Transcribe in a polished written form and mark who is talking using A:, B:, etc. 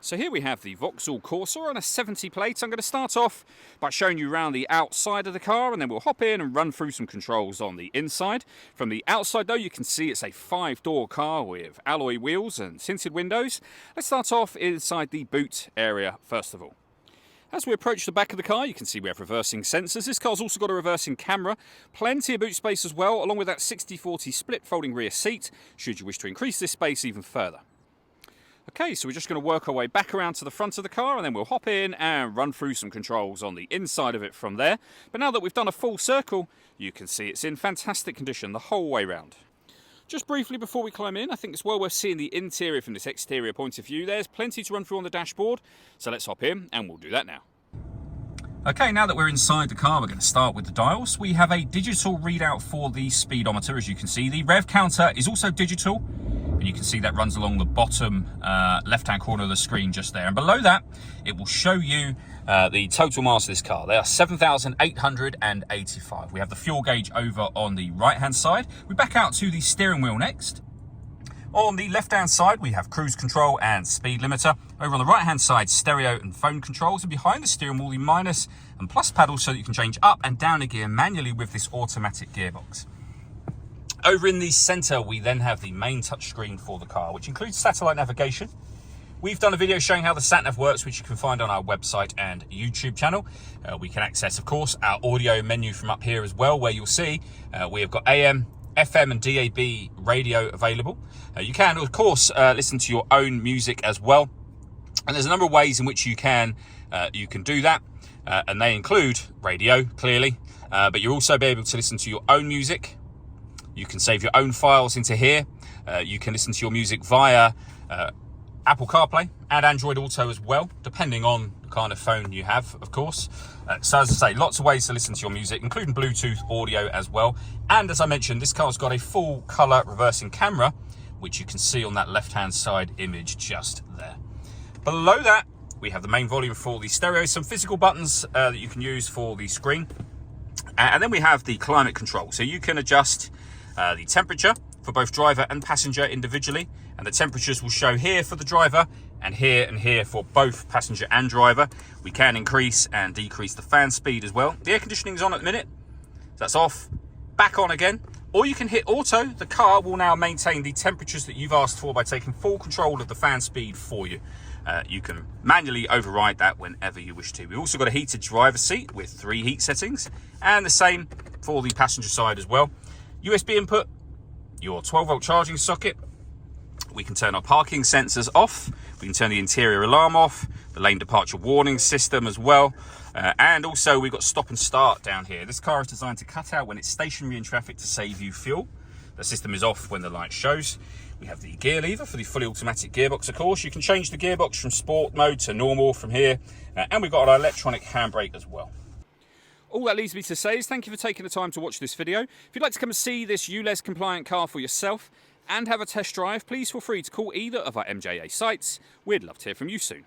A: So here we have the Vauxhall Corsa on a 70 plate. I'm going to start off by showing you around the outside of the car, and then we'll hop in and run through some controls on the inside. From the outside though, you can see it's a 5-door car with alloy wheels and tinted windows. Let's start off inside the boot area first of all. As we approach the back of the car, you can see we have reversing sensors. This car's also got a reversing camera, plenty of boot space as well, along with that 60/40 split folding rear seat, should you wish to increase this space even further. Okay, so we're just going to work our way back around to the front of the car, and then we'll hop in and run through some controls on the inside of it from there. But now that we've done a full circle, you can see it's in fantastic condition the whole way round. Just briefly before we climb in, I think it's well worth seeing the interior from this exterior point of view. There's plenty to run through on the dashboard, so let's hop in and we'll do that now. Okay, now that we're inside the car, we're going to start with the dials. We have a digital readout for the speedometer, as you can see. The rev counter is also digital, and you can see that runs along the bottom left-hand corner of the screen just there. And below that, it will show you the total miles of this car. They are 7,885. We have the fuel gauge over on the right-hand side. We back out to the steering wheel next. On the left-hand side, we have cruise control and speed limiter. Over on the right-hand side, stereo and phone controls. And behind the steering wheel, the minus and plus paddles so that you can change up and down a gear manually with this automatic gearbox. Over in the center, we then have the main touchscreen for the car, which includes satellite navigation. We've done a video showing how the sat-nav works, which you can find on our website and YouTube channel. We can access, of course, our audio menu from up here as well, where you'll see we have got AM, FM and DAB radio available. You can, of course, listen to your own music as well. And there's a number of ways in which you can do that. And they include radio, clearly. But you'll also be able to listen to your own music. You can save your own files into here. You can listen to your music via Apple CarPlay and Android Auto as well, depending on the kind of phone you have, of course. So as I say, lots of ways to listen to your music, including Bluetooth audio as well. And as I mentioned, this car's got a full color reversing camera, which you can see on that left-hand side image just there. Below that, we have the main volume for the stereo, some physical buttons that you can use for the screen. And then we have the climate control. So you can adjust the temperature for both driver and passenger individually, and the temperatures will show here for the driver and here for both passenger and driver. We can increase and decrease the fan speed as well. The air conditioning is on at the minute, so that's off, back on again, or you can hit auto. The car will now maintain the temperatures that you've asked for by taking full control of the fan speed for you. You can manually override that whenever you wish to. We've also got a heated driver's seat with 3 heat settings, and the same for the passenger side as well. USB input, your 12-volt charging socket. We can turn our parking sensors off. We can turn the interior alarm off, the lane departure warning system as well. And also we've got stop and start down here. This car is designed to cut out when it's stationary in traffic to save you fuel. The system is off when the light shows. We have the gear lever for the fully automatic gearbox, of course. You can change the gearbox from sport mode to normal from here. And we've got our electronic handbrake as well. All that leaves me to say is thank you for taking the time to watch this video. If you'd like to come and see this ULEZ compliant car for yourself and have a test drive, please feel free to call either of our MJA sites. We'd love to hear from you soon.